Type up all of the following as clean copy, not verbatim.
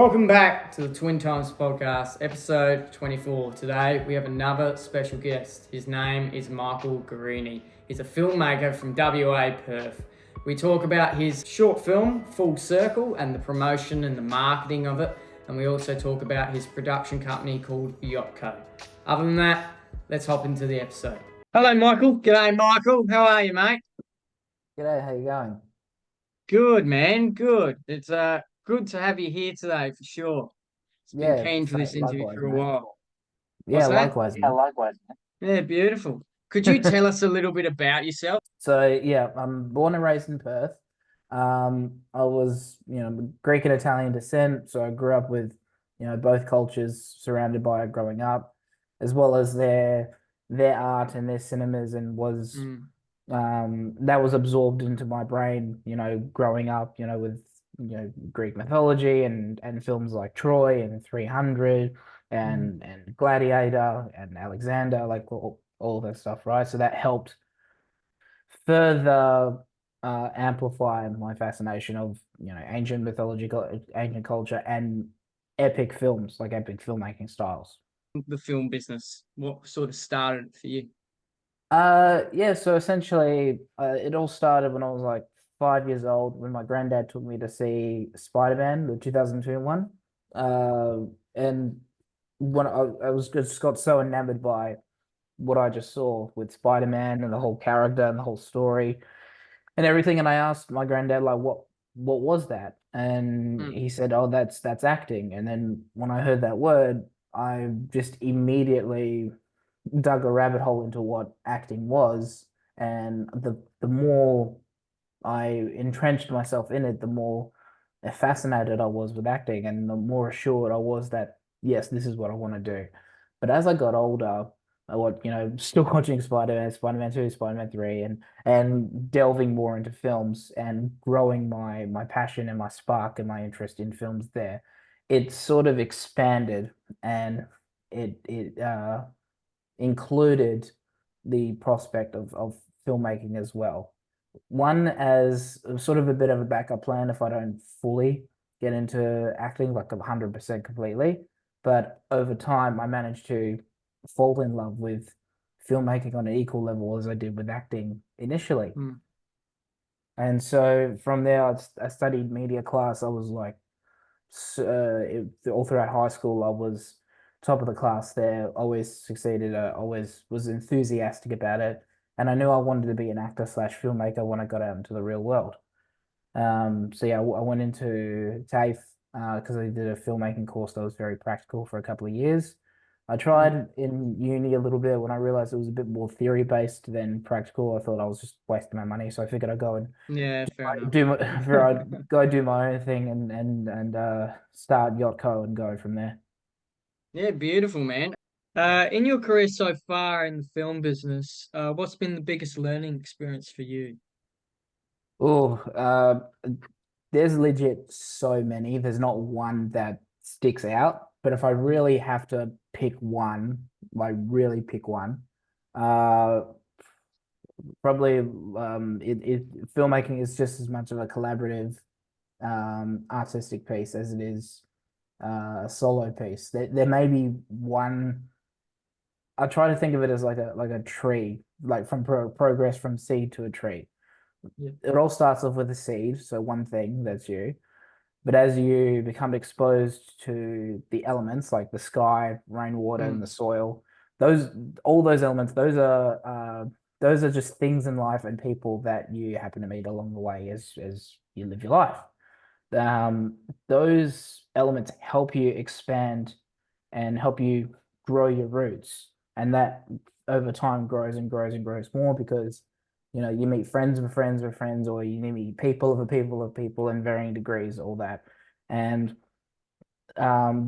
Welcome back to the Twin Times podcast, episode 24. Today we have another special guest. His name is Michael Guerrini. He's a filmmaker from WA, Perth. We talk about his short film, Full Circle, and the promotion and the marketing of it. And we also talk about his production company called YOTKO. Other than that, let's hop into the episode. Hello, Michael. G'day, Michael. How are you, mate? G'day, how you going? Good, man. Good. It's good to have you here today for sure. It's been Yeah, keen for this interview likewise, for a mate. while. Yeah, What's that? likewise, mate. Yeah, beautiful. Could you tell us a little bit about yourself? So yeah, I'm born and raised in Perth. I was, Greek and Italian descent, so I grew up with, both cultures surrounded by it growing up, as well as their art and their cinemas, and was that was absorbed into my brain, growing up, with Greek mythology and films like Troy and 300 and Gladiator and Alexander, like all of that stuff, right? So that helped further amplify my fascination of ancient mythology, ancient culture, and epic films, like epic filmmaking styles. The film business. What sort of started it for you? Yeah, so essentially, it all started when I was like 5 years old, when my granddad took me to see Spider-Man, the 2002 one. And when I was just got so enamored by what I just saw with Spider-Man and the whole character and the whole story and everything. And I asked my granddad, like, what was that? And Mm. he said, "Oh, that's acting." And then when I heard that word, I just immediately dug a rabbit hole into what acting was, and the more I entrenched myself in it, the more fascinated I was with acting, and the more assured I was that yes, this is what I want to do. But as I got older, I was, still watching Spider-Man, Spider-Man 2, Spider-Man 3, and delving more into films and growing my passion and my spark and my interest in films there. It sort of expanded, and it included the prospect of filmmaking as well. One as sort of a bit of a backup plan if I don't fully get into acting like 100% completely. But over time, I managed to fall in love with filmmaking on an equal level as I did with acting initially. Mm. And from there, I studied media class. I was like, all throughout high school, I was top of the class there, always succeeded, always was enthusiastic about it. And I knew I wanted to be an actor slash filmmaker when I got out into the real world. So yeah, I went into TAFE because I did a filmmaking course that was very practical for a couple of years. I Mm. tried in uni a little bit when I realized it was a bit more theory based than practical. I thought I was just wasting my money, so I figured I'd go and Yeah, fair enough. I'd go do my own thing and start YOTKO and go from there. Yeah, beautiful, man. In your career so far in the film business, what's been the biggest learning experience for you? Oh, there's legit so many. There's not one that sticks out. But if I Mm. really have to pick one, like really pick one, uh, probably filmmaking is just as much of a collaborative artistic piece as it is a solo piece. There may be one. I try to think of it as like a tree, like from progress from seed to a tree. Yeah. It all starts off with a seed, so one thing that's you. But as you become exposed to the elements like the sky, rainwater, and Mm. the soil, those all those elements, those are just things in life and people that you happen to meet along the way as you live your life. Um, those elements help you expand and help you grow your roots, and that over time grows and grows and grows more because you meet friends of friends of friends, or you meet people of a people of people in varying degrees, all that, and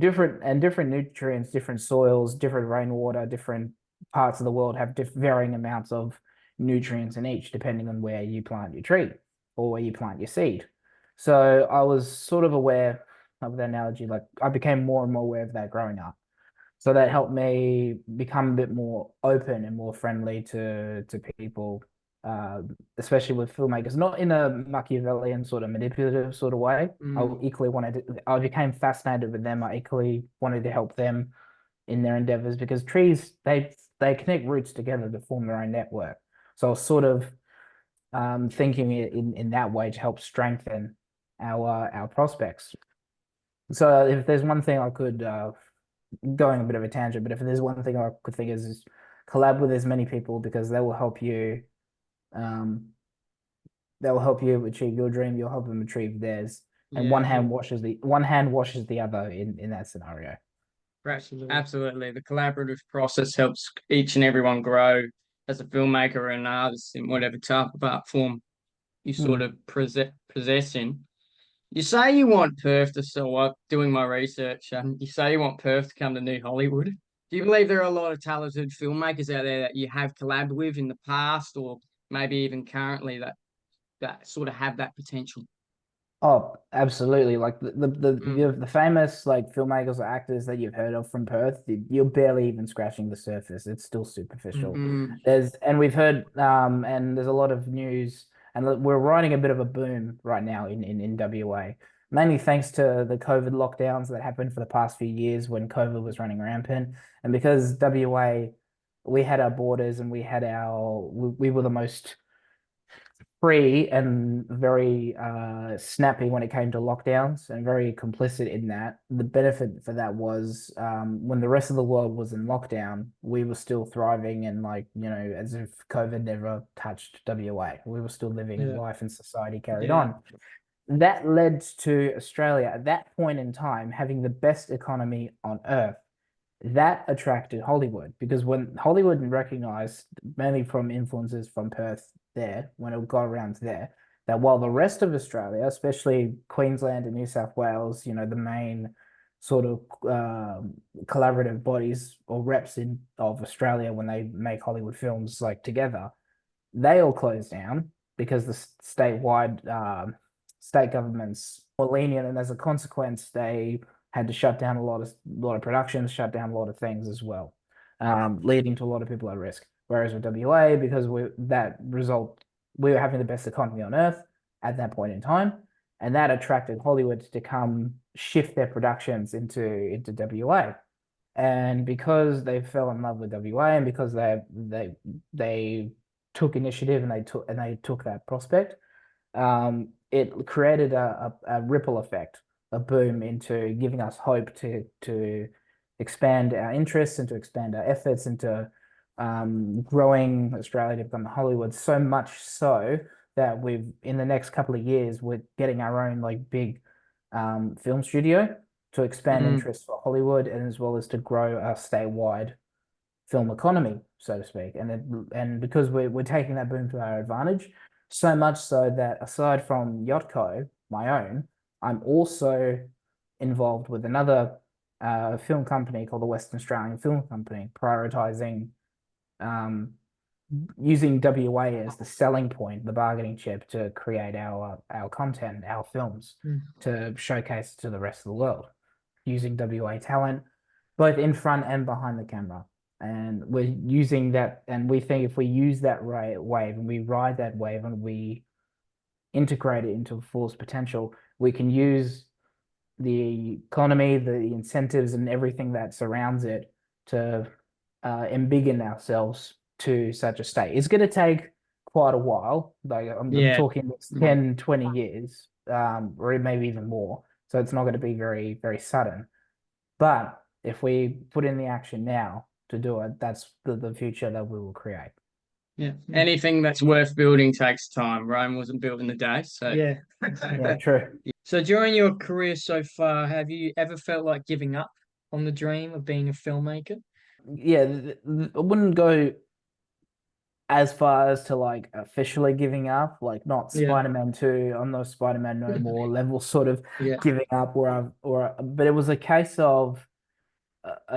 different nutrients, different soils, different rainwater, different parts of the world have varying amounts of nutrients in each, depending on where you plant your tree or where you plant your seed. So I was sort of aware of the analogy, like I became more and more aware of that growing up. So that helped me become a bit more open and more friendly to people especially with filmmakers, not in a Machiavellian sort of manipulative sort of way. Mm. I became fascinated with them. I equally wanted to help them in their endeavors because trees, they connect roots together to form their own network. So I was sort of thinking in that way to help strengthen our prospects. So if there's one thing I could going a bit of a tangent, but if there's one thing I could think is collab with as many people because um they will help you achieve your dream, you'll help them achieve theirs. And Yeah, one hand washes the other in that scenario. absolutely. The collaborative process helps each and everyone grow as a filmmaker and an artist in whatever type of art form you sort Hmm. of possess in. You say you want Perth to sell up, doing my research, you say you want Perth to come to New Hollywood. Do you believe there are a lot of talented filmmakers out there that you have collabed with in the past or maybe even currently that sort of have that potential? Oh, absolutely. Like Mm. the famous like filmmakers or actors that you've heard of from Perth, you're barely even scratching the surface. It's still superficial. Mm. And we've heard and there's a lot of news and we're riding a bit of a boom right now in WA. Mainly thanks to the COVID lockdowns that happened for the past few years when COVID was running rampant. And because WA, we had our borders and we were the most free and very snappy when it came to lockdowns and very complicit in that. The benefit for that was when the rest of the world was in lockdown, we were still thriving and like, as if COVID never touched WA. We were still living Yeah. life and society carried Yeah. on. That led to Australia at that point in time having the best economy on earth. That attracted Hollywood because when Hollywood recognized, mainly from influences from Perth there, when it got around to there, that while the rest of Australia, especially Queensland and New South Wales, the main sort of collaborative bodies or reps of Australia when they make Hollywood films like together, they all closed down because the state governments were lenient, and as a consequence, they had to shut down a lot of productions, shut down a lot of things as well, leading to a lot of people at risk. Whereas with WA, because we were having the best economy on earth at that point in time, and that attracted Hollywood to come shift their productions into WA. And because they fell in love with WA, and because they took initiative and they took that prospect, it created a ripple effect, a boom into giving us hope to expand our interests and to expand our efforts into growing Australia to become Hollywood. So much so that in the next couple of years we're getting our own like big film studio to expand Mm. interest for Hollywood and as well as to grow our statewide film economy, so to speak. And because we're taking that boom to our advantage, so much so that aside from YOTKO, my own, I'm also involved with another film company called the Western Australian Film Company, prioritizing um, using WA as the selling point, the bargaining chip to create our content, our films, Mm. to showcase to the rest of the world, using WA talent, both in front and behind the camera. And we're using that, and we think if we use that wave and we ride that wave and we integrate it into fullest potential, we can use the economy, the incentives, and everything that surrounds it to embiggen ourselves to such a state. It's going to take quite a while. Like I'm Yeah. talking Mm. 10, 20 years, or maybe even more. So it's not going to be very, very sudden. But if we put in the action now to do it, that's the future that we will create. Yeah. Anything that's worth building takes time. Rome wasn't built in a day. So yeah. Yeah, true. So during your career so far, have you ever felt like giving up on the dream of being a filmmaker? Yeah, I wouldn't go as far as to like officially giving up, like not Yeah. Spider-Man 2, I'm not Spider-Man no more level sort of Yeah. giving up but it was a case of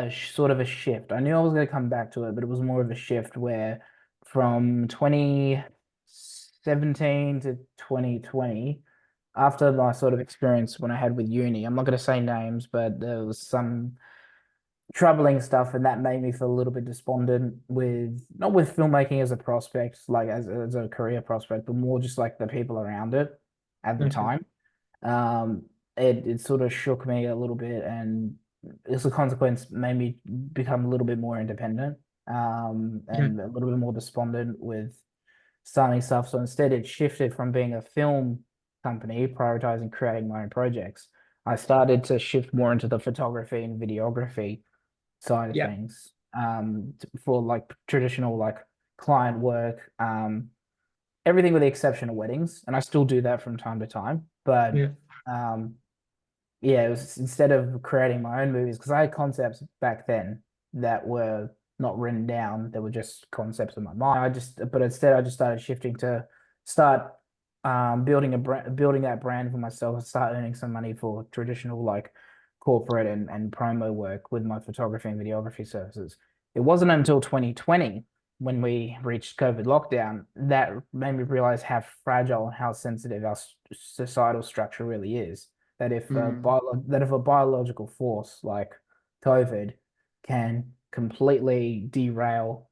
sort of a shift. I knew I was going to come back to it, but it was more of a shift where from 2017 to 2020, after my sort of experience when I had with uni, I'm not going to say names, but there was some troubling stuff, and that made me feel a little bit despondent with not with filmmaking as a prospect, like as a career prospect, but more just like the people around it at the Okay. time. Um, it sort of shook me a little bit, and as a consequence, made me become a little bit more independent, Yeah. and a little bit more despondent with starting stuff. So instead, it shifted from being a film company, prioritizing creating my own projects. I started to shift more into the photography and videography side of Yeah. things, for like traditional like client work, everything with the exception of weddings, and I still do that from time to time. But Yeah. um, yeah, it was instead of creating my own movies, because I had concepts back then that were not written down, they were just concepts in my mind. But instead, I just started shifting to start building building that brand for myself and start earning some money for traditional like corporate and promo work with my photography and videography services. It wasn't until 2020 when we reached COVID lockdown that made me realize how fragile and how sensitive our societal structure really is. That Mm. if a biological force like COVID can completely derail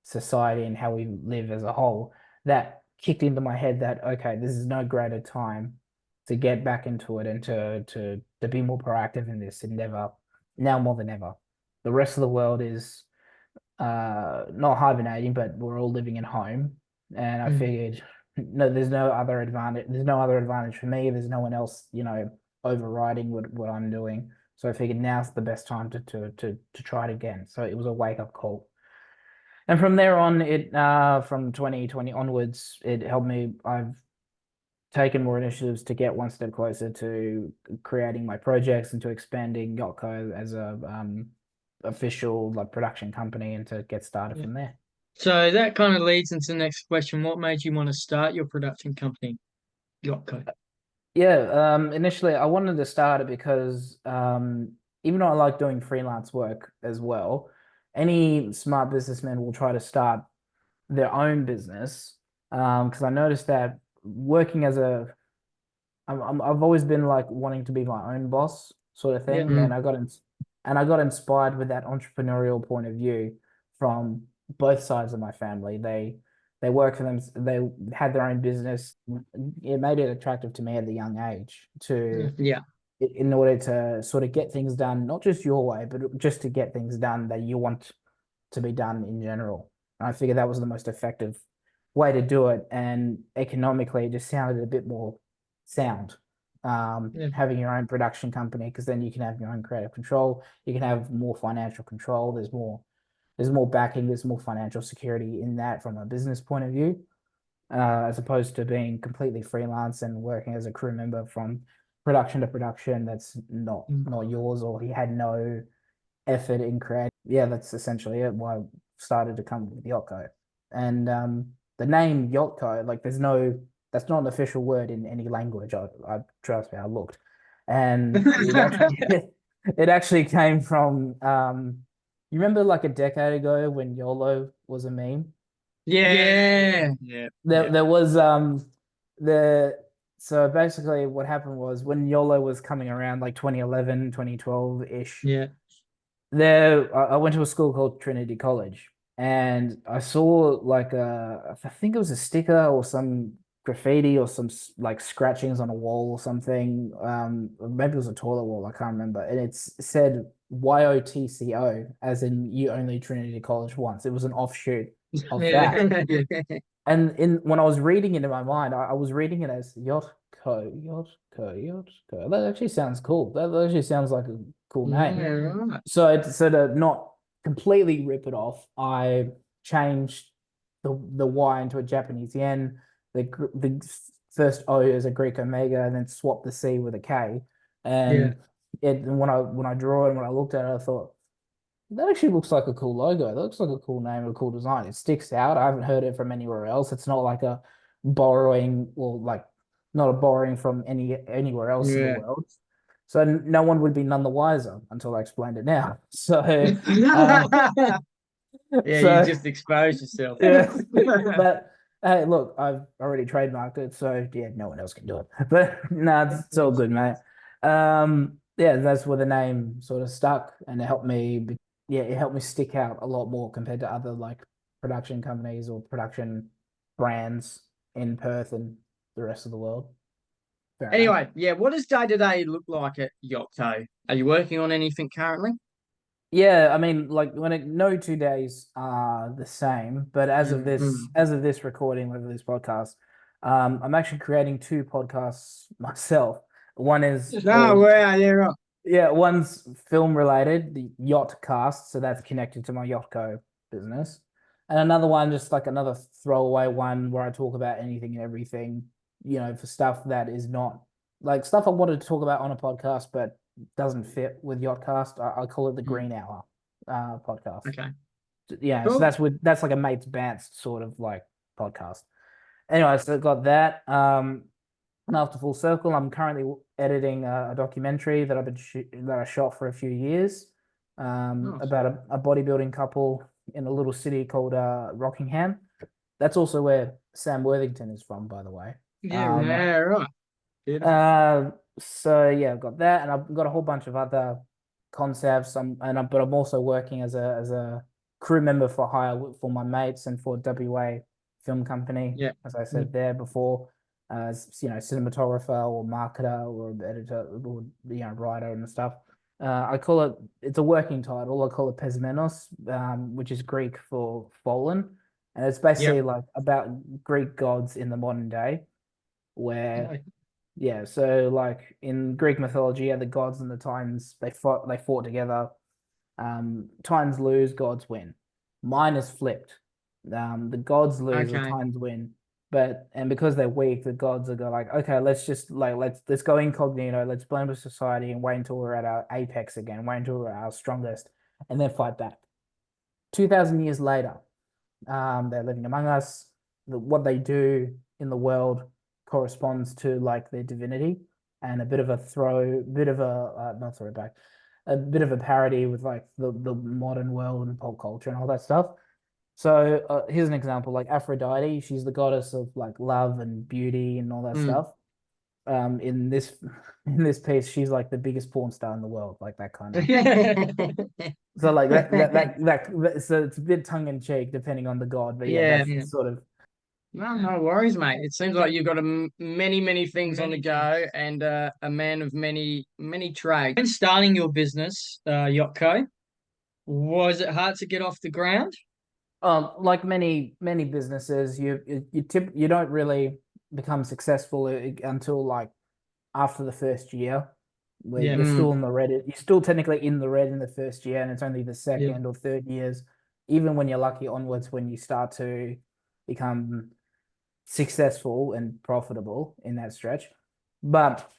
society and how we live as a whole, that kicked into my head that okay, this is no greater time to get back into it and to be more proactive in this endeavor now more than ever. The rest of the world is not hibernating, but we're all living in home. And I Mm. figured, no, there's no other advantage. There's no other advantage for me. There's no one else, overriding what I'm doing. So I figured now's the best time to try it again. So it was a wake up call. And from there on, from 2020 onwards, it helped me. I've taken more initiatives to get one step closer to creating my projects and to expanding YOTKO as a official like production company and to get started Yeah. from there. So that kind of leads into the next question. What made you want to start your production company, YOTKO? Yeah, initially I wanted to start it because even though I like doing freelance work as well, any smart businessman will try to start their own business. Because I noticed that working as a I've always been like wanting to be my own boss sort of Yeah. thing, Mm. and I got inspired with that entrepreneurial point of view from both sides of my family. They work for them. They had their own business. It made it attractive to me at a young age to Yeah. in order to sort of get things done, not just your way, but just to get things done that you want to be done in general. And I figured that was the most effective way to do it. And economically, it just sounded a bit more sound. Yeah. Having your own production company, because then you can have your own creative control. You can have more financial control. There's more backing. There's more financial security in that from a business point of view, as opposed to being completely freelance and working as a crew member from production to production. That's Mm. not yours, or he had no effort in creating. Yeah, that's essentially it. Why I started to come with YOTKO, and the name YOTKO, like that's not an official word in any language. I trust me, I looked, and it actually it actually came from you remember like a decade ago when YOLO was a meme? Yeah. Yeah. Yeah. There was the so basically what happened was when YOLO was coming around like 2011, 2012 ish, Yeah. I went to a school called Trinity College, and I saw like I think it was a sticker or some graffiti or some like scratchings on a wall or something. Or maybe it was a toilet wall, I can't remember. And it said YOTCO, as in you only Trinity College once. It was an offshoot of that. Yeah. And in when I was reading it in my mind, I was reading it as Yotko. That actually sounds cool. That actually sounds like a cool name. Yeah. Right. So to not completely rip it off, I changed the Y into a Japanese yen, the first O as a Greek omega, and then swapped the C with a K. Yeah. And when I draw it and when I looked at it, I thought that actually looks like a cool logo. That looks like a cool name, a cool design. It sticks out. I haven't heard it from anywhere else. It's not like a borrowing or like not a borrowing from anywhere else in the Yeah. world. So no one would be none the wiser until I explained it now. Um, Yeah, you so just exposed yourself. yeah, but hey, look, I've already trademarked it, so yeah, no one else can do it. But no, it's all good, mate. Um, yeah, that's where the name sort of stuck, and it helped me. Yeah, it helped me stick out a lot more compared to other like production companies or production brands in Perth and the rest of the world. Fair enough. Anyway, yeah, what does day to day look like at YOTKO? Are you working on anything currently? Yeah, I mean, like no 2 days are the same, but Mm-hmm. as of this recording of this podcast, I'm actually creating two podcasts myself. One is Oh, called wow, yeah, right. Yeah, one's film related, the Yacht Cast, so that's connected to my YOTKO business. And another one, just like another throwaway one where I talk about anything and everything, for stuff that is not like stuff I wanted to talk about on a podcast, but doesn't fit with Yachtcast. I call it the Mm, Green Hour podcast. okay, Yeah, so cool. that's like a mate's bants sort of like podcast. Anyway, so I got that. And after Full Circle, I'm currently editing a documentary that that I shot for a few years, Nice. about a bodybuilding couple in a little city called Rockingham. That's also where Sam Worthington is from, by the way. Yeah, Um, yeah, right. Beautiful. uh, so yeah, I've got that, and I've got a whole bunch of other concepts. But I'm also working as a crew member for hire for my mates and for WA Film Company, Yeah. as I Mm. said there before, as cinematographer or marketer or editor or writer and stuff. I call it it's a working title. I call it Pesmenos, which is Greek for fallen, and it's basically Yep. like about Greek gods in the modern day, where Yeah. yeah, so like in Greek mythology, yeah, the gods and the Titans they fought together. Titans lose, gods win. Mine is flipped. The gods lose, the Okay. Titans win. And because they're weak, the gods are go like, okay, let's just like let's go incognito, let's blend with society and wait until we're at our apex again, wait until we're at our strongest, and then fight back. 2,000 years later, they're living among us. What they do in the world corresponds to like their divinity, and a bit of a bit of a not throwback, a bit of a parody with like the modern world and pop culture and all that stuff. So here's an example: like Aphrodite, she's the goddess of like love and beauty and all that Mm. stuff. In this in this piece, she's like the biggest porn star in the world, like that kind of. So like so it's a bit tongue in cheek depending on the god, but yeah, Yeah. that's the sort of No, no worries, mate. It seems like you've got many, many things on the go and a man of many, many trades. When starting your business, YOTKO, was it hard to get off the ground? like many businesses, you don't really become successful until like after the first year, where Yeah. you're Mm. still in the red. You're still technically in the red in the first year, and it's only the Yeah. second or third years, even when you're lucky onwards, when you start to become successful and profitable in that stretch. But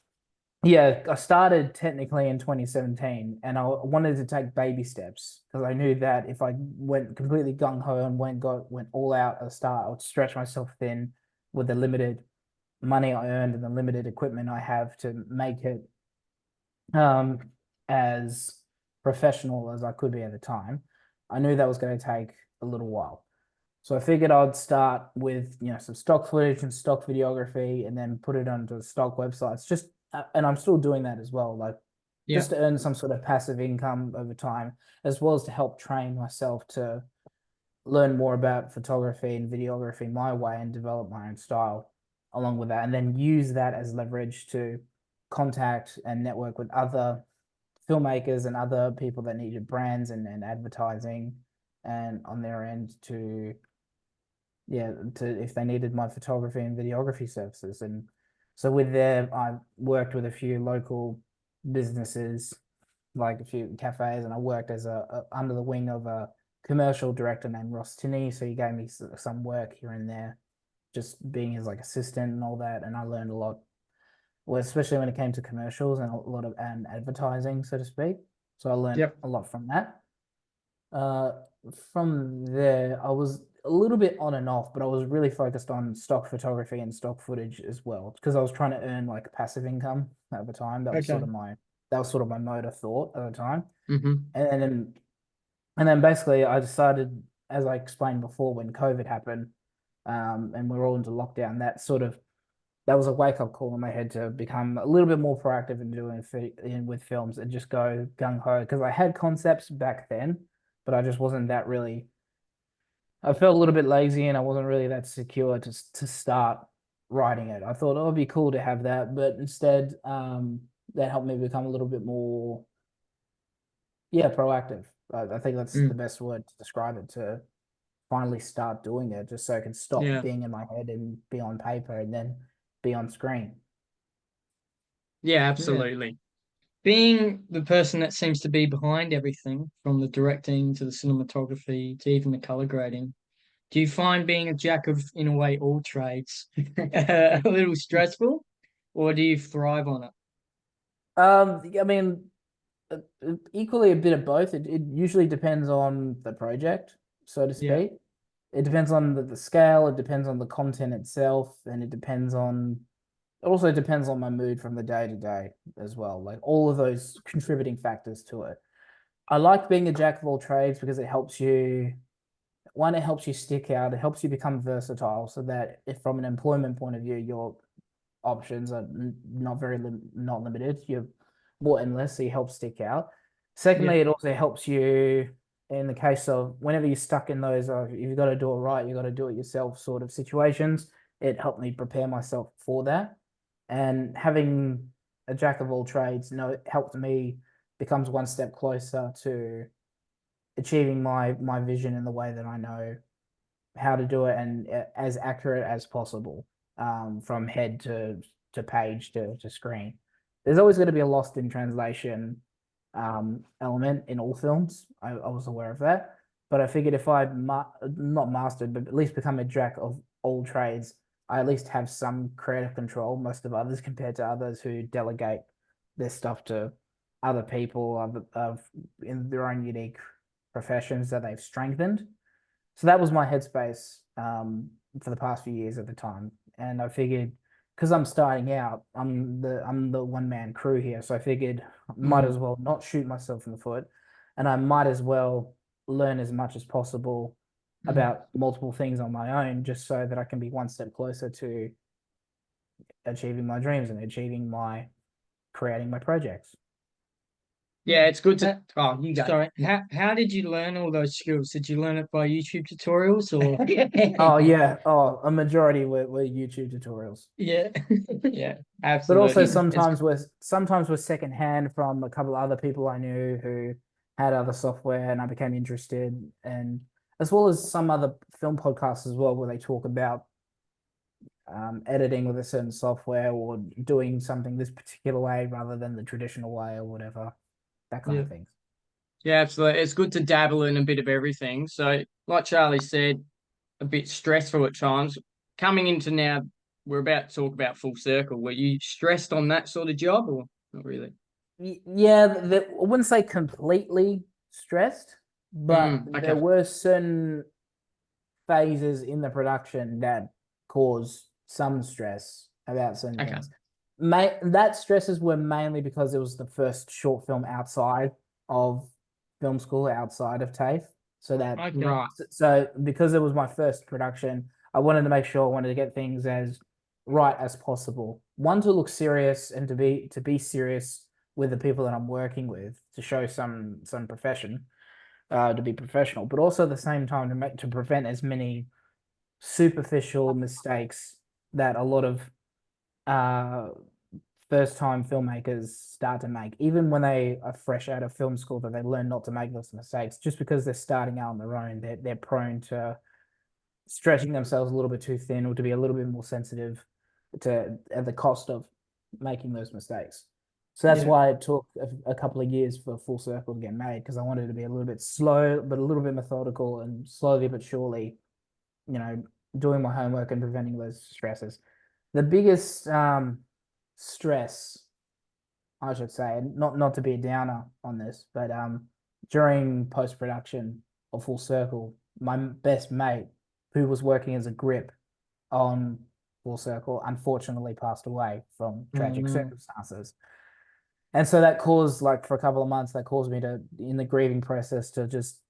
yeah, I started technically in 2017, and I wanted to take baby steps because I knew that if I went completely gung ho and went all out at the start, I would stretch myself thin with the limited money I earned and the limited equipment I have to make it um, as professional as I could be at the time. I knew that was going to take a little while. So I figured I'd start with, some stock footage and stock videography and then put it onto stock websites. And I'm still doing that as well, like Yeah. just to earn some sort of passive income over time, as well as to help train myself to learn more about photography and videography my way and develop my own style along with that, and then use that as leverage to contact and network with other filmmakers and other people that needed brands and advertising and on their end to yeah to if they needed my photography and videography services. And so with there I worked with a few local businesses, like a few cafes, and I worked as a under the wing of a commercial director named Ross Tinney. So he gave me some work here and there, just being his like assistant and all that. And I learned a lot, well, especially when it came to commercials and a lot of and advertising, so to speak. So I learned Yep. a lot from that. Uh, from there, I was a little bit on and off, but I was really focused on stock photography and stock footage as well, because I was trying to earn like passive income at the time. Okay. That was sort of my mode of thought at the time. Mm-hmm. And then and then basically I decided, as I explained before, when COVID happened, and we are all into lockdown, that sort of that was a wake up call in my head to become a little bit more proactive in with films and just go gung ho because I had concepts back then, but I just wasn't that really. I felt a little bit lazy and I wasn't really that secure to start writing it. I thought, oh, it'd be cool to have that, but instead, that helped me become a little bit more, yeah, proactive. I think that's the Mm. best word to describe it, to finally start doing it, just so I can stop Yeah. being in my head and be on paper and then be on screen. Yeah, Yeah. absolutely. Being the person that seems to be behind everything, from the directing to the cinematography to even the color grading, do you find being a jack of, in a way, all trades a little stressful, or do you thrive on it? I mean, equally a bit of both. It usually depends on the project, so to Yeah. speak. It depends on the scale, it depends on the content itself, and it also depends on my mood from the day to day as well. Like all of those contributing factors to it. I like being a jack of all trades because it helps you, one, it helps you stick out, it helps you become versatile so that if from an employment point of view, your options are not not limited. You're more endless, so you help stick out. Yeah. Secondly, it also helps you in the case of whenever you're stuck in those, you've got to do it right, you've got to do it yourself sort of situations. It helped me prepare myself for that. And having a jack of all trades, it helped me becomes one step closer to achieving my vision in the way that I know how to do it and as accurate as possible, from head to page to screen. There's always going to be a lost in translation element in all films. I was aware of that, but I figured if not mastered, but at least become a jack of all trades, I at least have some creative control. Most of others, compared to others who delegate their stuff to other people of in their own unique professions that they've strengthened. So that was my headspace for the past few years at the time, and I figured because I'm starting out, I'm the one man crew here, so I figured I might Mm. as well not shoot myself in the foot, and I might as well learn as much as possible Mm. about multiple things on my own, just so that I can be one step closer to achieving my dreams and achieving my creating my projects. Yeah, it's good to. Uh, Oh, you go. Sorry, how did you learn all those skills? Did you learn it by YouTube tutorials or? Oh yeah, a majority were YouTube tutorials. Yeah. Yeah, But also absolutely. It's sometimes with secondhand from a couple of other people I knew who had other software, and I became interested, and as well as some other film podcasts as well, where they talk about editing with a certain software or doing something this particular way rather than the traditional way or whatever, that kind Yeah. of things. yeah, absolutely. It's good to dabble in a bit of everything. So, like Charlie said, a bit stressful at times. Coming into now, we're about to talk about Full Circle. Were you stressed on that sort of job, or not really? Yeah, I wouldn't say completely stressed, but there Okay. were certain phases in the production that cause some stress about certain Okay. things. That stresses were mainly because it was the first short film outside of film school, outside of TAFE. So that Okay. Right. so because it was my first production, I wanted to make sure I wanted to get things as right as possible. One, to look serious and to be serious with the people that I'm working with, to show some profession, to be professional, but also at the same time to prevent as many superficial mistakes that a lot of uh, first time filmmakers start to make, even when they are fresh out of film school, that they learn not to make those mistakes just because they're starting out on their own. They're prone to stretching themselves a little bit too thin or to be a little bit more sensitive to at the cost of making those mistakes. So that's Yeah. why it took a couple of years for Full Circle to get made, because I wanted to be a little bit slow, but a little bit methodical, and slowly but surely, you know, doing my homework and preventing those stresses. The biggest stress, I should say, not to be a downer on this, but during post production of Full Circle, my best mate, who was working as a grip on Full Circle, unfortunately passed away from tragic Mm. circumstances. And so that caused, like, for a couple of months, that caused me to, in the grieving process, to just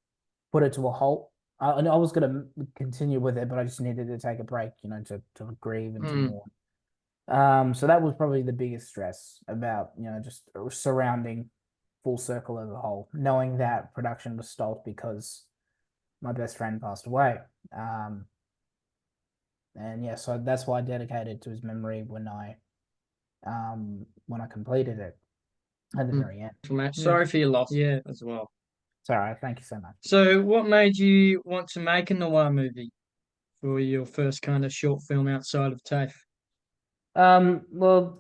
put it to a halt. I was going to continue with it, but I just needed to take a break, to grieve and to Mm. mourn. So that was probably the biggest stress about, just surrounding Full Circle as a whole, knowing that production was stopped because my best friend passed away. And yeah, so that's why I dedicated to his memory when I completed it at the very end. Sorry for your loss Yeah. as well. Sorry, thank you so much. So, what made you want to make a noir movie for your first kind of short film outside of TAFE? Well,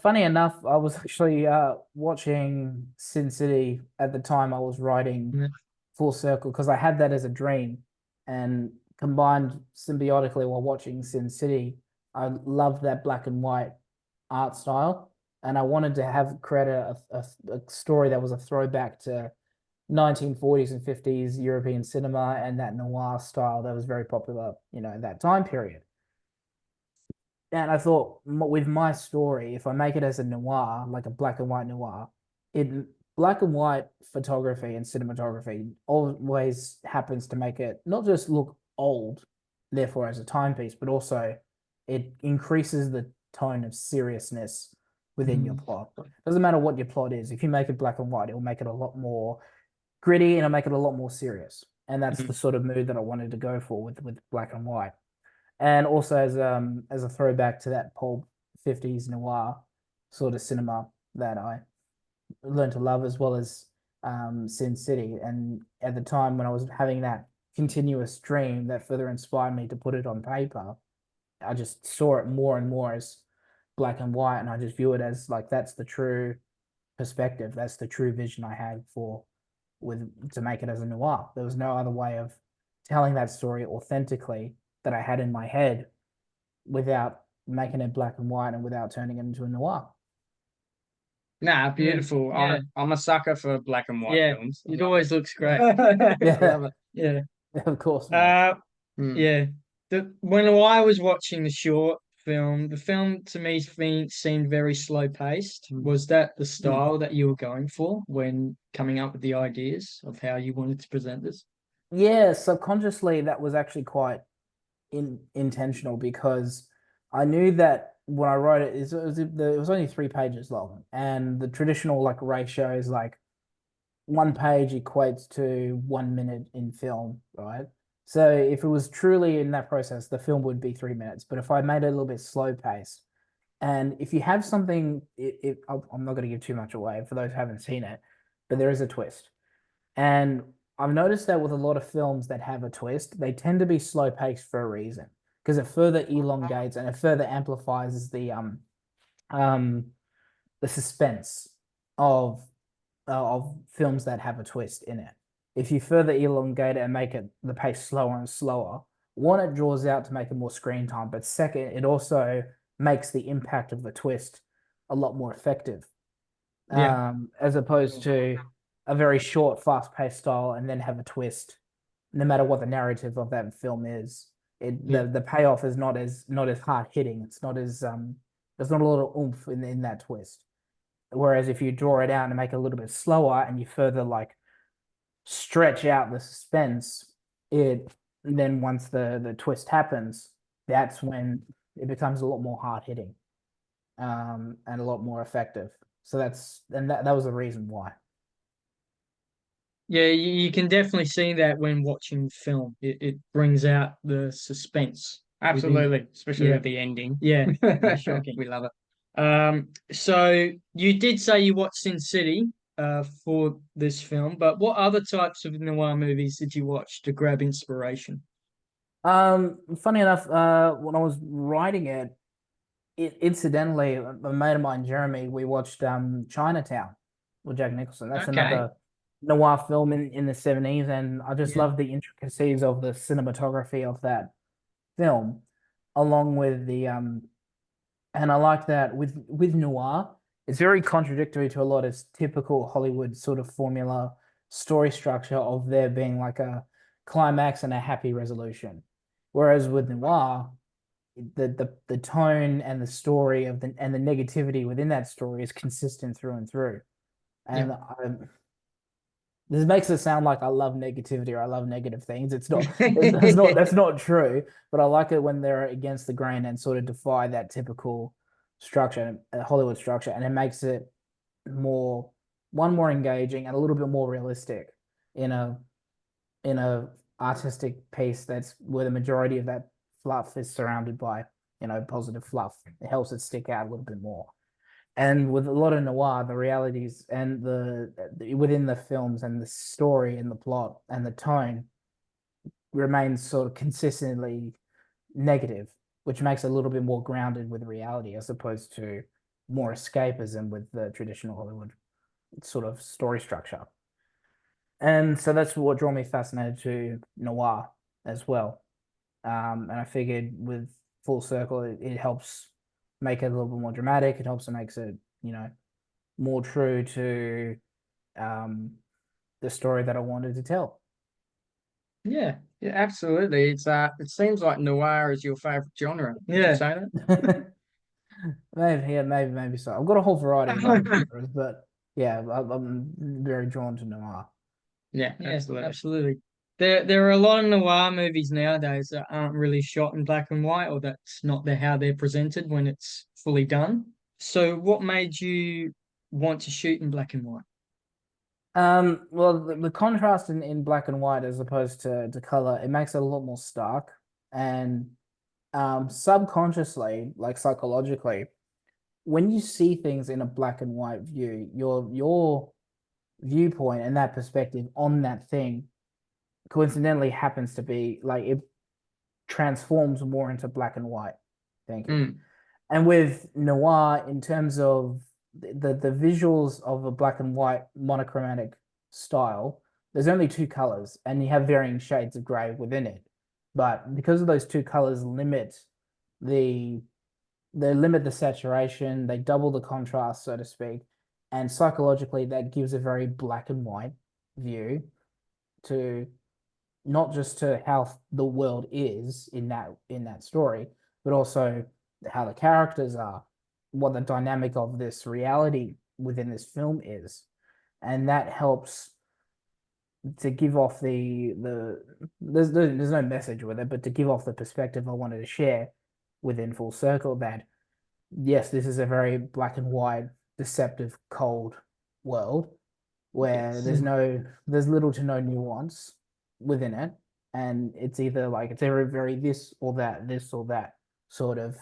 funny enough, I was actually watching Sin City at the time I was writing Yeah. Full Circle because I had that as a dream, and combined symbiotically while watching Sin City, I loved that black and white art style, and I wanted to have create a story that was a throwback to 1940s and 50s European cinema and that noir style that was very popular, at that time period. And I thought with my story, if I make it as a noir, like a black and white noir, it black and white photography and cinematography always happens to make it not just look old, therefore as a timepiece, but also it increases the tone of seriousness within your plot. Doesn't matter what your plot is. If you make it black and white, it will make it a lot more gritty and it'll make it a lot more serious. And that's the sort of mood that I wanted to go for with black and white. And also as a throwback to that pulp 50s noir sort of cinema that I learned to love, as well as Sin City. And at the time when I was having that continuous dream that further inspired me to put it on paper, I just saw it more and more as black and white, and I just view it as like that's the true perspective, that's the true vision I had for with to make it as a noir. There was no other way of telling that story authentically that I had in my head without making it black and white and without turning it into a noir. Nah, beautiful. Yeah. I'm a sucker for black and white Yeah, films. it always looks great. Yeah, Yeah. of course. Mate. Yeah. When I was watching the short film, the film to me seemed very slow paced. Was that the style that you were going for when coming up with the ideas of how you wanted to present this? Yeah, subconsciously that was actually quite intentional because I knew that when I wrote it, it was only 3 pages long, and the traditional like ratio is like 1 page equates to 1 minute in film, right? So if it was truly in that process, the film would be 3 minutes. But if I made it a little bit slow paced, and if you have something, I'm not going to give too much away for those who haven't seen it, but there is a twist. And I've noticed that with a lot of films that have a twist, they tend to be slow paced for a reason because it further elongates and it further amplifies um the suspense of films that have a twist in it. If you further elongate it and make it the pace slower and slower, one, it draws out to make it more screen time, but second, it also makes the impact of the twist a lot more effective. As opposed to a very short, fast-paced style and then have a twist, no matter what the narrative of that film is. The payoff is not as hard hitting. It's not as there's not a lot of oomph in that twist. Whereas if you draw it out and make it a little bit slower and you further like stretch out the suspense, it then once the twist happens, that's when it becomes a lot more hard hitting, and a lot more effective. So that was the reason why. Yeah, you can definitely see that when watching film. It brings out the suspense. Absolutely, especially Yeah. with the ending. Yeah, Shocking. We love it. so you did say you watched Sin City for this film, but what other types of noir movies did you watch to grab inspiration? Funny enough, when I was writing incidentally, a mate of mine, Jeremy, we watched Chinatown with Jack Nicholson. That's Okay. another noir film in the 70s, and I just Yeah. love the intricacies of the cinematography of that film, along with and I like that with noir, it's very contradictory to a lot of typical Hollywood sort of formula story structure of there being like a climax and a happy resolution. Whereas with noir, the tone and the story of the negativity within that story is consistent through and through. And this makes it sound like I love negativity or I love negative things. It's not. That's not true. But I like it when they're against the grain and sort of defy that typical structure, a Hollywood structure, and it makes it more more engaging and a little bit more realistic in a artistic piece that's where the majority of that fluff is surrounded by positive fluff. It helps it stick out a little bit more. And with a lot of noir, the realities and the within the films and the story and the plot and the tone remains sort of consistently negative, which makes it a little bit more grounded with reality as opposed to more escapism with the traditional Hollywood sort of story structure. And so that's what drew me fascinated to noir as well. And I figured with Full Circle, it helps make it a little bit more dramatic. It helps, it makes it, more true to the story that I wanted to tell. Yeah, yeah, absolutely. It seems like noir is your favorite genre. Would you say Maybe, yeah, maybe so. I've got a whole variety of other that? genres, but yeah, I'm very drawn to noir. Yeah, Yeah, absolutely. absolutely. There are a lot of noir movies nowadays that aren't really shot in black and white, or that's not how they're presented when it's fully done. So, what made you want to shoot in black and white? Well, the contrast in black and white as opposed to color, it makes it a lot more stark. And subconsciously, like psychologically, when you see things in a black and white view, your viewpoint and that perspective on that thing coincidentally happens to be like it transforms more into black and white thinking. Mm, And with noir, in terms of the visuals of a black and white monochromatic style, there's only two colors, and you have varying shades of gray within it. But because of those two colors the they limit the saturation, they double the contrast, so to speak, and psychologically that gives a very black and white view to not just to how the world is in that story, but also how the characters are, what the dynamic of this reality within this film is, and that helps to give off there's no message with it, but to give off the perspective I wanted to share within Full Circle that yes, this is a very black and white, deceptive, cold world where yes. there's little to no nuance within it, and it's either very this or that sort of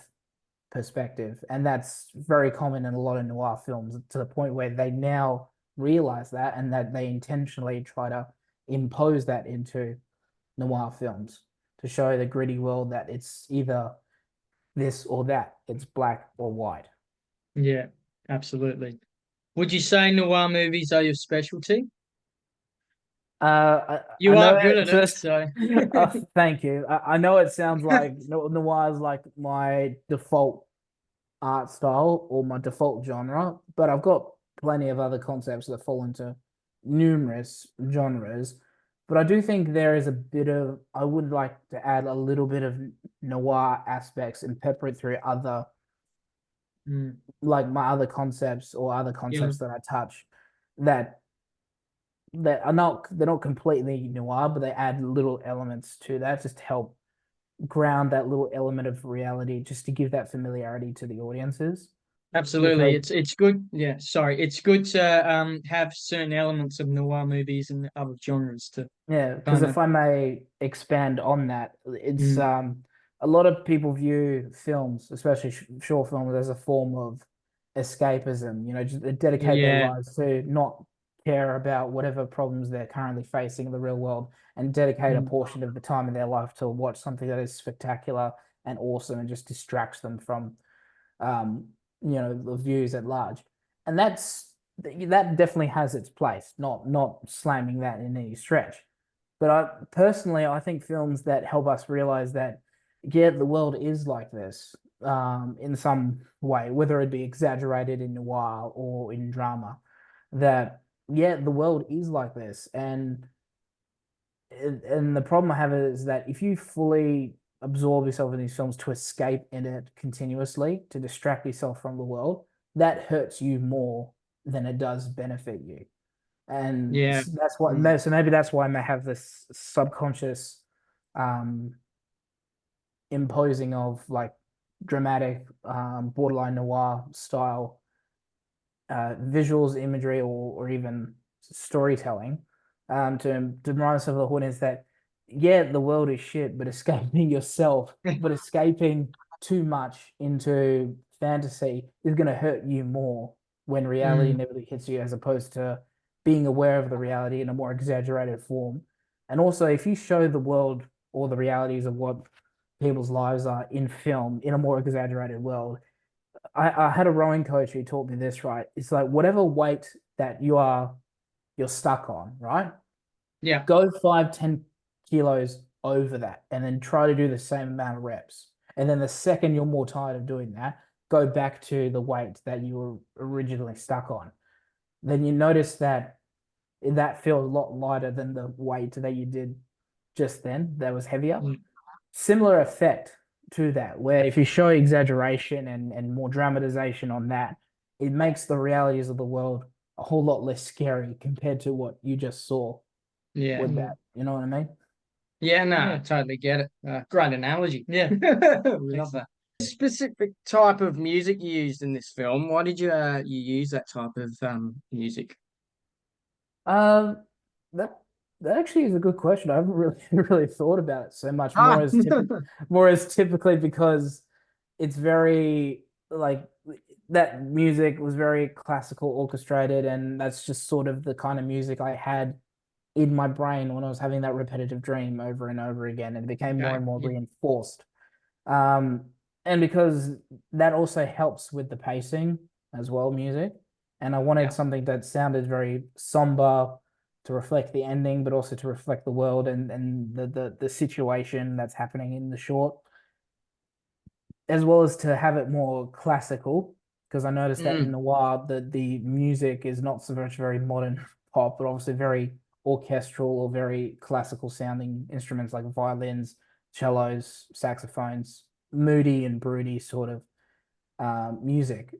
perspective, and that's very common in a lot of noir films to the point where they now realize that and that they intentionally try to impose that into noir films to show the gritty world that it's either this or that, it's black or white. Yeah, absolutely. Would you say noir movies are your specialty? I You know are good at it, just so thank you. I know it sounds like noir is like my default art style or my default genre, but I've got plenty of other concepts that fall into numerous genres. But I do think there is a bit of, I would like to add a little bit of noir aspects and pepper it through other, mm, like my other concepts or other yeah, concepts that I touch that they're not completely noir, but they add little elements to that just to help ground that little element of reality, just to give that familiarity to the audiences. absolutely. Because It's good. Yeah, sorry. It's good to have certain elements of noir movies and other genres to yeah, because kind if of. I may expand on that, it's Mm, a lot of people view films, especially short films, as a form of escapism. Just they dedicate their yeah, lives to not care about whatever problems they're currently facing in the real world, and dedicate a mm, portion of the time in their life to watch something that is spectacular and awesome and just distracts them from um, the views at large. And that definitely has its place, not slamming that in any stretch. But I think films that help us realize that, yeah, the world is like this in some way, whether it be exaggerated in noir or in drama, that, yeah, the world is like this. And the problem I have is that if you fully absorb yourself in these films to escape in it continuously, to distract yourself from the world, that hurts you more than it does benefit you. And yeah, that's what, mm, so maybe that's why I may have this subconscious um, imposing of like dramatic, borderline noir style visuals, imagery, or even storytelling, to remind us of the audience that yeah, the world is shit, but escaping yourself, but escaping too much into fantasy is going to hurt you more when reality Mm. inevitably hits you, as opposed to being aware of the reality in a more exaggerated form. And also, if you show the world all the realities of what people's lives are in film in a more exaggerated world, I had a rowing coach who taught me this, right? It's like whatever weight that you're stuck on, right? Yeah. Go 5, 10 kilos over that, and then try to do the same amount of reps. And then the second you're more tired of doing that, go back to the weight that you were originally stuck on. Then you notice that that feels a lot lighter than the weight that you did just then, that was heavier. Mm. Similar effect to that, where if you show exaggeration and more dramatization on that, it makes the realities of the world a whole lot less scary compared to what you just saw Yeah. with that. You know what I mean? Yeah, no, I Yeah. totally get it. Great analogy. Yeah. We love that. Specific type of music you used in this film. Why did you use that type of music? Um, that that actually is a good question. I haven't really really thought about it so much. Ah, More as typically because it's very like that music was very classical orchestrated, and that's just sort of the kind of music I had in my brain when I was having that repetitive dream over and over again, and it became more okay. and more Yeah. reinforced. Um, and because that also helps with the pacing as well, music. And I wanted Yeah. something that sounded very somber to reflect the ending, but also to reflect the world and the situation that's happening in the short, as well as to have it more classical. Because I noticed that in Mm, noir, the music is not so much very modern pop, but obviously very orchestral or very classical sounding instruments like violins, cellos, saxophones, moody and broody sort of music.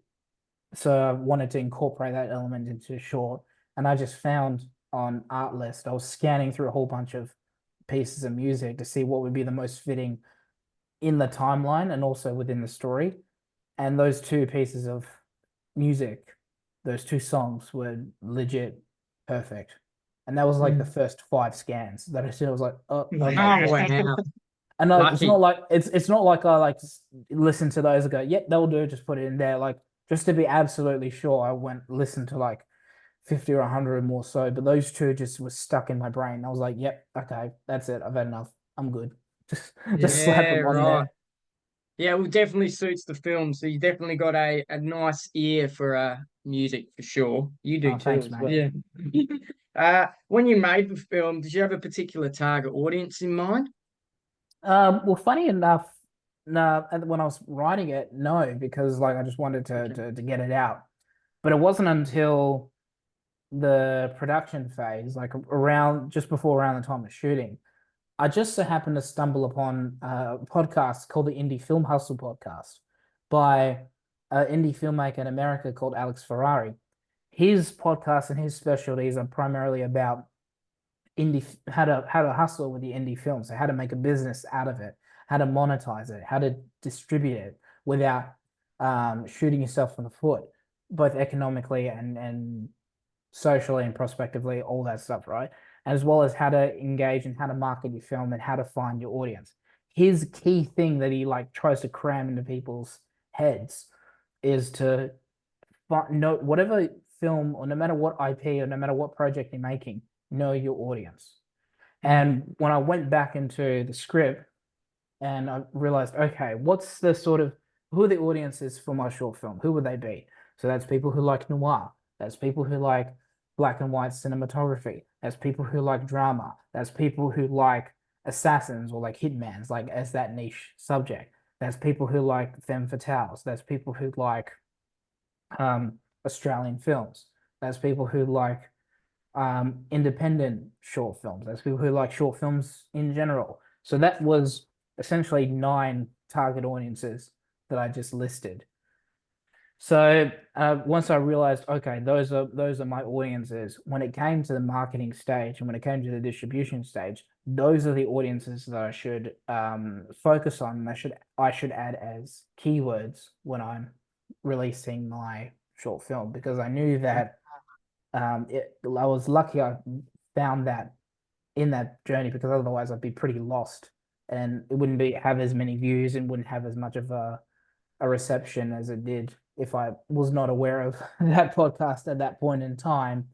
So I wanted to incorporate that element into short. And I just found on Artlist, I was scanning through a whole bunch of pieces of music to see what would be the most fitting in the timeline and also within the story. And those two pieces of music, those two songs were legit perfect. And that was like the Mm. first 5 scans that I said. I was like, oh, okay, oh Wow. yep. wow. And like it's not Lucky. like it's not like I like listen to those and go, yep, they'll do, just put it in there. Like just to be absolutely sure, I went listen to like 50 or 100 more so, but those two just was stuck in my brain. I was like, yep, okay, that's it. I've had enough. I'm good. Just Yeah. slap Yeah, them on right. there. Yeah, well, definitely suits the film. So you definitely got a nice ear for music for sure. You do Oh, too thanks, as mate. well. Yeah. When you made the film, did you have a particular target audience in mind? Well, funny enough, no, when I was writing it, no, because like I just wanted to, Okay. to get it out. But it wasn't until the production phase, like around just before around the time of shooting, I just so happened to stumble upon a podcast called the Indie Film Hustle podcast by an indie filmmaker in America called Alex Ferrari. His podcast and his specialties are primarily about indie how to hustle with the indie film, so how to make a business out of it, how to monetize it, how to distribute it without shooting yourself in the foot, both economically and socially and prospectively, all that stuff, right? As well as how to engage and how to market your film and how to find your audience. His key thing that he like tries to cram into people's heads is to know whatever film or no matter what IP or no matter what project you're making, know your audience. Mm. And when I went back into the script and I realized, okay, what's the sort of who are the audiences for my short film? Who would they be? So that's people who like noir. That's people who like black and white cinematography. That's people who like drama. That's people who like assassins or like hitmans, like as that niche subject. That's people who like femme fatales. That's people who like Australian films. That's people who like independent short films. There's people who like short films in general. So that was essentially 9 target audiences that I just listed. So once I realized, okay, those are my audiences. When it came to the marketing stage and when it came to the distribution stage, those are the audiences that I should focus on. And I should add as keywords when I'm releasing my short film because I knew that I was lucky I found that in that journey because otherwise I'd be pretty lost and it wouldn't be have as many views and wouldn't have as much of a reception as it did if I was not aware of that podcast at that point in time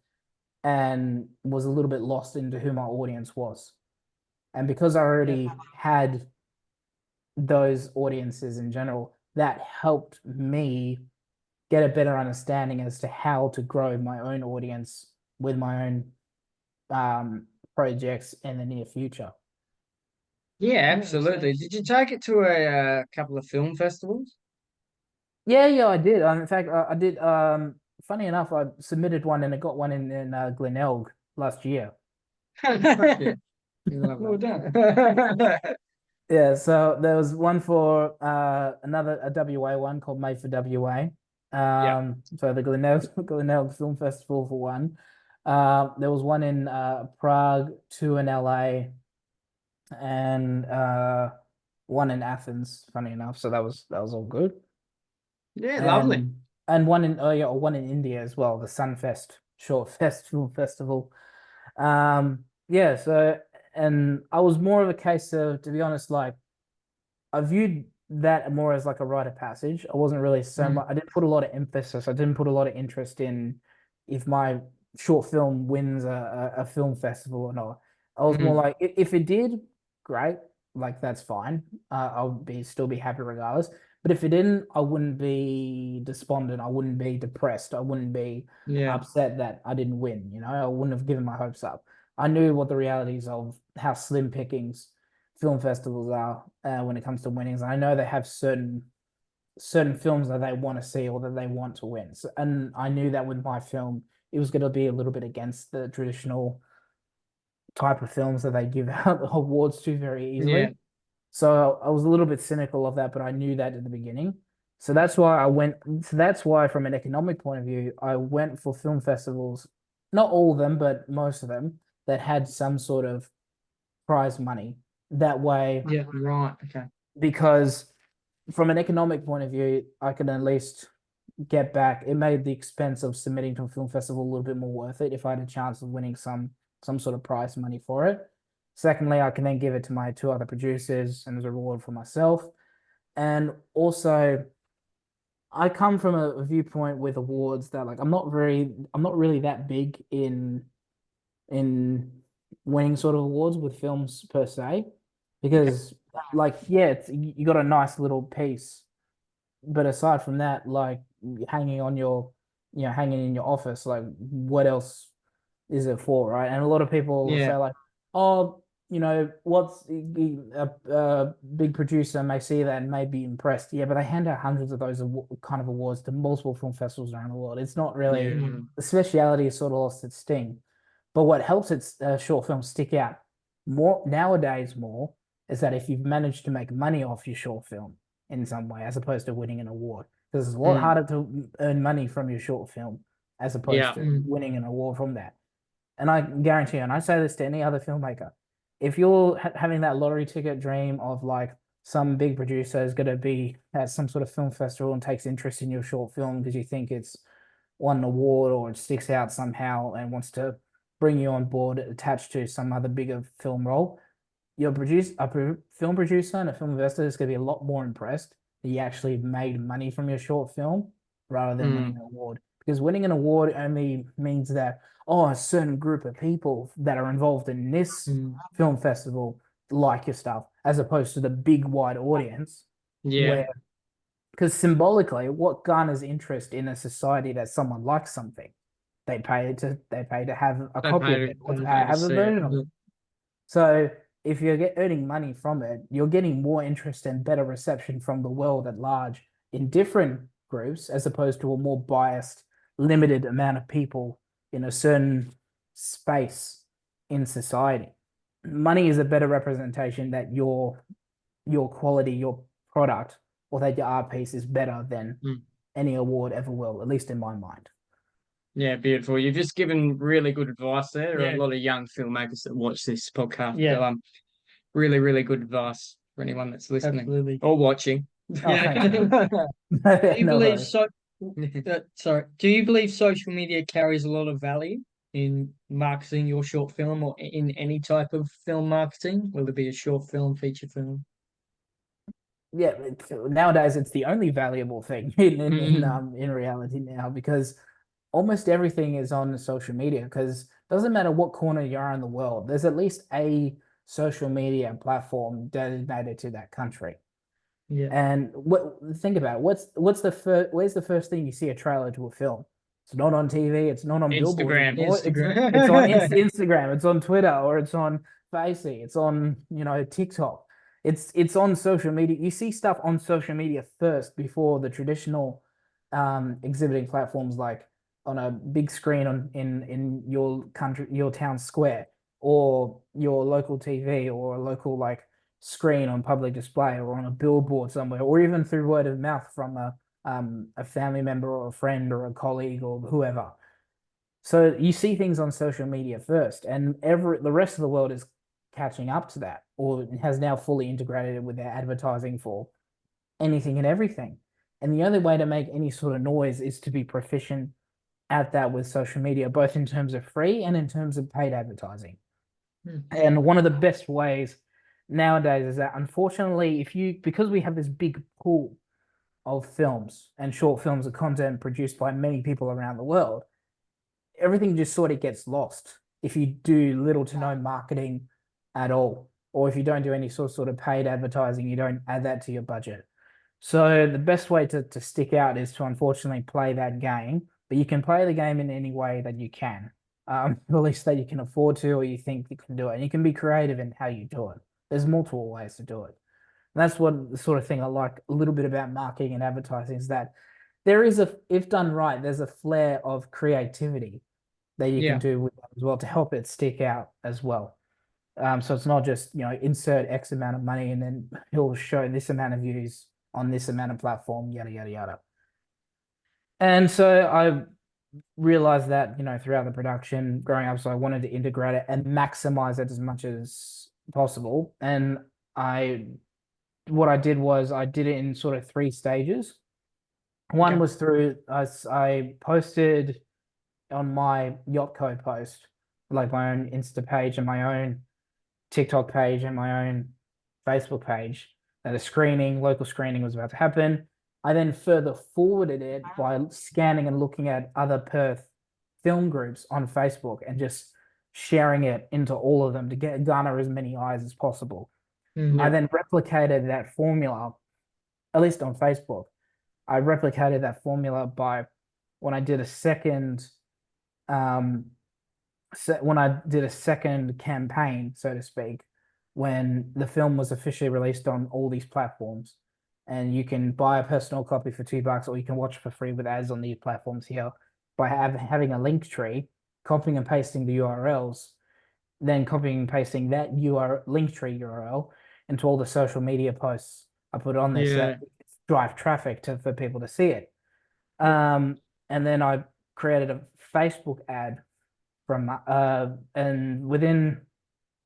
and was a little bit lost into who my audience was. And because I Yeah. already had those audiences in general, that helped me get a better understanding as to how to grow my own audience with my own projects in the near future. Yeah, absolutely. Did you take it to a couple of film festivals? Yeah, yeah, I did. In fact, I did. Funny enough, I submitted one and I got one in Glenelg last year. Yeah. Well done. Yeah, so there was one for a WA one called Made for WA. Yeah. So the Glenelg Film Festival for one. There was one in Prague, two in LA, and one in Athens. Funny enough, so that was all good. Yeah, lovely. And one in oh yeah, one in India as well, the Sunfest Short Fest Film Festival. Yeah, so and I was more of a case of, to be honest, like I viewed that more as like a rite of passage. I wasn't really so Mm. much. I didn't put a lot of emphasis. I didn't put a lot of interest in if my short film wins a film festival or not. I was more Mm. like, if it did, great. Like that's fine. I'll be still be happy regardless. But if it didn't, I wouldn't be despondent. I wouldn't be depressed. I wouldn't be Yeah. upset that I didn't win. I wouldn't have given my hopes up. I knew what the realities of how slim pickings film festivals are when it comes to winnings. And I know they have certain films that they want to see or that they want to win. So, and I knew that with my film, it was going to be a little bit against the traditional type of films that they give out awards to very Yeah. easily. So I was a little bit cynical of that, but I knew that at the beginning. So that's why I went. So that's why, from an economic point of view, I went for film festivals, not all of them, but most of them that had some sort of prize money. That way, Yeah. Right. Okay. because from an economic point of view, I can at least get back. It made the expense of submitting to a film festival a little bit more worth it if I had a chance of winning some sort of prize money for it. Secondly, I can then give it to my two other producers and as a reward for myself. And also, I come from a viewpoint with awards that like I'm not really that big in winning sort of awards with films per se, Okay. because like yeah, you got a nice little piece, but aside from that, like hanging on your, hanging in your office, like what else is it for, right? And a lot of people Yeah. say like, oh, what's a big producer may see that and may be impressed. Yeah, but they hand out hundreds of those kind of awards to multiple film festivals around the world. It's not really Yeah. the speciality is sort of lost its sting. But what helps its short films stick out more nowadays more is that if you've managed to make money off your short film in some way, as opposed to winning an award, because it's a lot Mm. harder to earn money from your short film as opposed Yeah. to winning an award from that. And I guarantee you, and I say this to any other filmmaker, if you're having that lottery ticket dream of like some big producer is going to be at some sort of film festival and takes interest in your short film because you think it's won an award or it sticks out somehow and wants to bring you on board attached to some other bigger film role, film producer and a film investor is going to be a lot more impressed that you actually made money from your short film rather than winning Mm. an award. Because winning an award only means that, oh, a certain group of people that are involved in this Mm. film festival like your stuff, as opposed to the big wide audience, Yeah. where because symbolically, what garners interest in a society that someone likes something? They pay to have a They copy of pay it or to, to they pay to have a see it. version of it. So if you're earning money from it, you're getting more interest and better reception from the world at large in different groups, as opposed to a more biased, limited amount of people in a certain space in society. Money is a better representation that your quality, your product, or that your art piece is better than Mm. any award ever will, at least in my mind. Yeah, beautiful. You've just given really good advice there. There are Yeah. a lot of young filmmakers that watch this podcast. Yeah. So, really, really good advice for anyone that's listening Absolutely. or watching. Oh, thanks, man. Do you No believe worries. sorry, do you believe social media carries a lot of value in marketing your short film or in any type of film marketing, whether it be a short film, feature film? Yeah, nowadays it's the only valuable thing in reality now, because almost everything is on social media. Because doesn't matter what corner you are in the world, there's at least a social media platform designated to that country. Yeah. And think about it, where's the first thing you see a trailer to a film? It's not on TV, it's not on billboards, Instagram. it's on Instagram, it's on Twitter, or it's on Facey, it's on TikTok. It's on social media. You see stuff on social media first before the traditional exhibiting platforms, like on a big screen in your country, your town square, or your local TV, or a local like screen on public display, or on a billboard somewhere, or even through word of mouth from a family member or a friend or a colleague or whoever. So you see things on social media first, and the rest of the world is catching up to that, or has now fully integrated it with their advertising for anything and everything. And the only way to make any sort of noise is to be proficient at that with social media, both in terms of free and in terms of paid advertising. And one of the best ways nowadays is that, unfortunately, because we have this big pool of films and short films of content produced by many people around the world, everything just sort of gets lost if you do little to no marketing at all, or if you don't do any sort of paid advertising, you don't add that to your budget. So the best way to stick out is to, unfortunately, play that game, but you can play the game in any way that you can, at least that you can afford to, or you think you can do it. And you can be creative in how you do it. There's multiple ways to do it. And that's what the sort of thing I like a little bit about marketing and advertising, is that there is if done right, there's a flair of creativity that you can do with that as well, to help it stick out as well. So it's not just, insert X amount of money and then he'll show this amount of views on this amount of platform, yada, yada, yada. And so I realized that, throughout the production growing up, so I wanted to integrate it and maximize it as much as possible. And what I did was I did it in sort of 3 stages. One was through, I posted on my YOTKO post, like my own Insta page and my own TikTok page and my own Facebook page, that a local screening was about to happen. I then further forwarded it by scanning and looking at other Perth film groups on Facebook and just sharing it into all of them to garner as many eyes as possible. I then replicated that formula, at least on Facebook. I replicated that formula by when I did a second campaign, so to speak, when the film was officially released on all these platforms, and you can buy a personal copy for $2, or you can watch for free with ads on these platforms here, by having a link tree, copying and pasting the URLs, then copying and pasting that link tree URL into all the social media posts I put on there, so that drive traffic for people to see it. And then I created a Facebook ad and within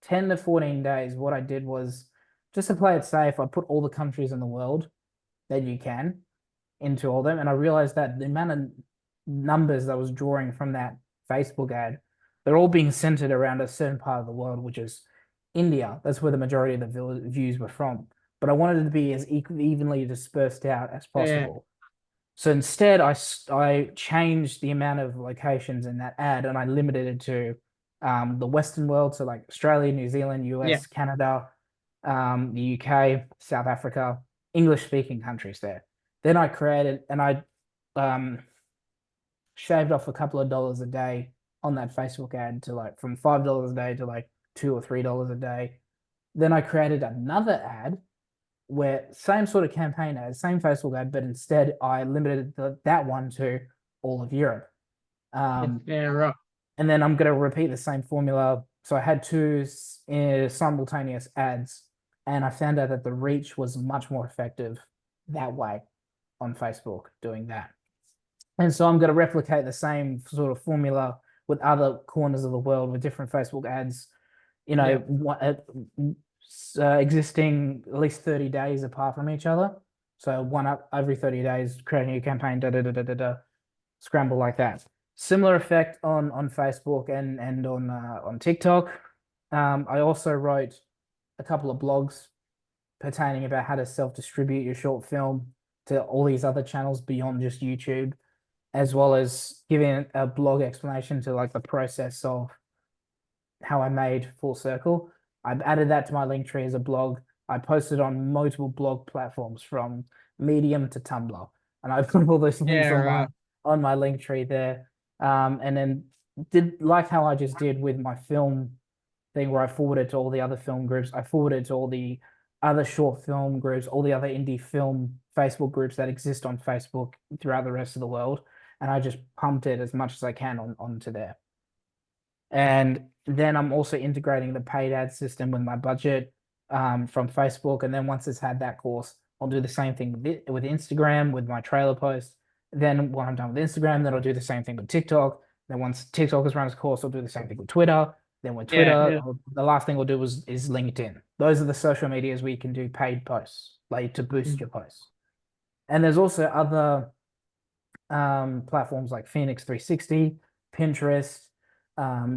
10 to 14 days, what I did was, just to play it safe, I put all the countries in the world that you can into all them. And I realized that the amount of numbers that I was drawing from that Facebook ad, they're all being centered around a certain part of the world, which is India. That's where the majority of the views were from. But I wanted it to be as evenly dispersed out as possible. So instead, I changed the amount of locations in that ad, and I limited it to the Western world, so like Australia, New Zealand, US, Canada, the UK, South Africa, English-speaking countries there. Then I created, and I shaved off a couple of dollars a day on that Facebook ad, to from $5 a day to $2 or $3 a day. Then I created another ad where same sort of campaign ad, same Facebook ad, but instead I limited that one to all of Europe. Right. And then I'm going to repeat the same formula. So I had 2 simultaneous ads, and I found out that the reach was much more effective that way on Facebook, doing that. And so I'm going to replicate the same sort of formula with other corners of the world with different Facebook ads, you know, existing at least 30 days apart from each other. So one up every 30 days, creating a campaign, scramble like that. Similar effect on Facebook and on TikTok. I also wrote a couple of blogs pertaining about how to self-distribute your short film to all these other channels beyond just YouTube, as well as giving a blog explanation to like the process of how I made Full Circle. I've added that to my link tree as a blog. I posted on multiple blog platforms from Medium to Tumblr, and I put all those links on my link tree there. And then did like how I just did with my film thing, where I forwarded to all the other film groups. I forwarded to all the other short film groups, all the other indie film Facebook groups that exist on Facebook throughout the rest of the world, and I just pumped it as much as I can onto there. And then I'm also integrating the paid ad system with my budget from Facebook. And then once it's had that course, I'll do the same thing with Instagram, with my trailer post. Then when I'm done with Instagram, then I'll do the same thing with TikTok. Then once TikTok has run its course, I'll do the same thing with Twitter. Then with Twitter, the last thing we'll do is LinkedIn. Those are the social medias where you can do paid posts, like to boost your posts. And there's also other platforms like Phoenix 360, Pinterest,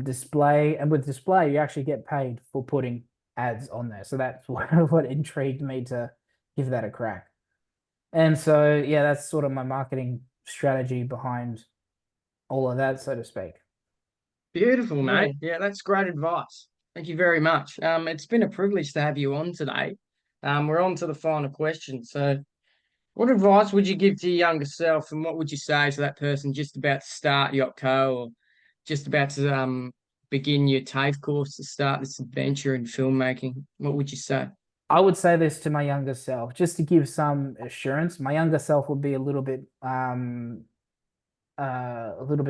display. And with display, you actually get paid for putting ads on there. So that's what intrigued me to give that a crack. And so, yeah, that's sort of my marketing strategy behind all of that, so to speak. Beautiful, mate. Yeah, that's great advice. Thank you very much. It's been a privilege to have you on today. We're on to the final question. So, what advice would you give to your younger self, and what would you say to that person just about to start YOTKO or just about to begin your TAFE course to start this adventure in filmmaking? What would you say? I would say this to my younger self, just to give some assurance. My younger self would be a little bit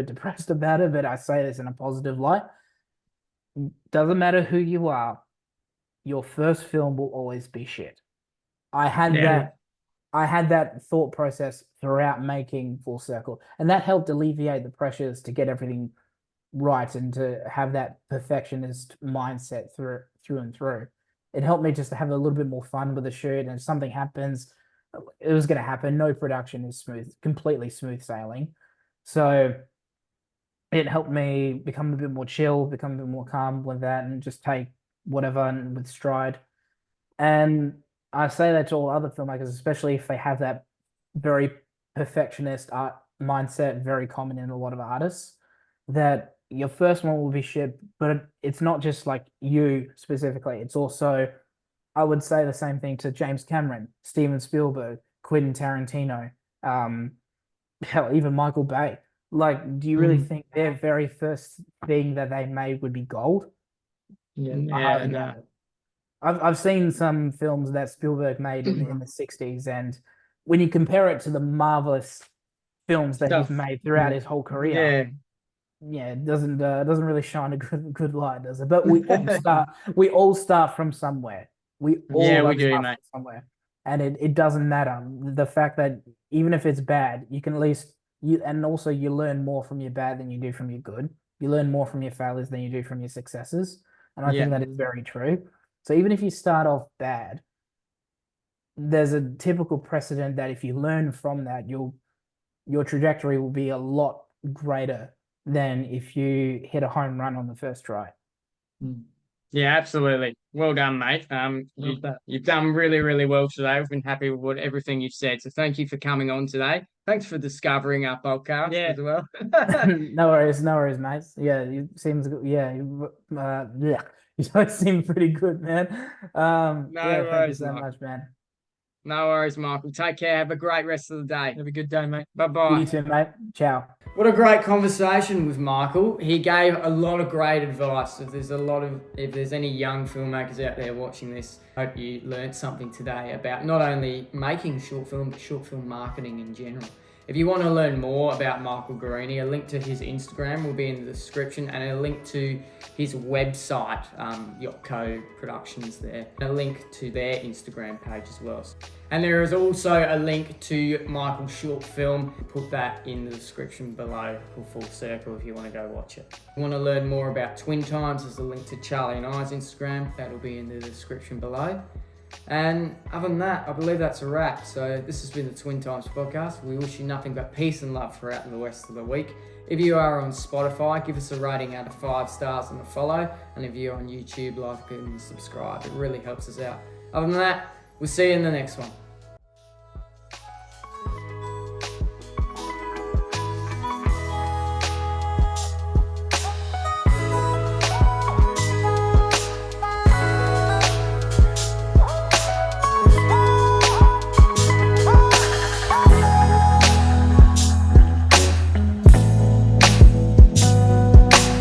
depressed about it, but I say this in a positive light. Doesn't matter who you are, your first film will always be shit. I had that thought process throughout making Full Circle, and that helped alleviate the pressures to get everything right and to have that perfectionist mindset through and through. It helped me just to have a little bit more fun with the shoot, and if something happens, it was going to happen. No production is completely smooth sailing. So it helped me become a bit more chill, become a bit more calm with that, and just take whatever with stride. And I say that to all other filmmakers, especially if they have that very perfectionist art mindset, very common in a lot of artists, that your first one will be shit, but it's not just like you specifically. It's also, I would say the same thing to James Cameron, Steven Spielberg, Quentin Tarantino, hell, even Michael Bay. Like, do you really think their very first thing that they made would be gold? No. I've seen some films that Spielberg made in the 60s, and when you compare it to the marvelous films that he's made throughout his whole career, it doesn't really shine a good light, does it? But we all start from somewhere. We do, mate. From somewhere, and it doesn't matter. The fact that even if it's bad, you can at least you learn more from your bad than you do from your good. You learn more from your failures than you do from your successes, and I think that is very true. So even if you start off bad, there's a typical precedent that if you learn from that, your trajectory will be a lot greater than if you hit a home run on the first try. Yeah, absolutely. Well done, mate. You've done really, really well today. We've been happy with everything you've said. So thank you for coming on today. Thanks for discovering our podcast as well. No worries, mate. Yeah, you seems good. Yeah, you guys seem pretty good, man. Thank you so much, man. No worries, Michael. Take care. Have a great rest of the day. Have a good day, mate. Bye-bye. You too, mate. Ciao. What a great conversation with Michael. He gave a lot of great advice. If there's any young filmmakers out there watching this, I hope you learned something today about not only making short film, but short film marketing in general. If you want to learn more about Michael Guerrini, a link to his Instagram will be in the description, and a link to his website, YOTKO Productions there, and a link to their Instagram page as well. And there is also a link to Michael's short film. Put that in the description below for Full Circle if you want to go watch it. If you want to learn more about Twin Times, there's a link to Charlie and I's Instagram. That'll be in the description below. And other than that, I believe that's a wrap. So this has been the Twin Times podcast. We wish you nothing but peace and love throughout the rest of the week. If you are on Spotify, give us a rating out of 5 stars and a follow. And if you're on YouTube, like and subscribe. It really helps us out. Other than that, we'll see you in the next one.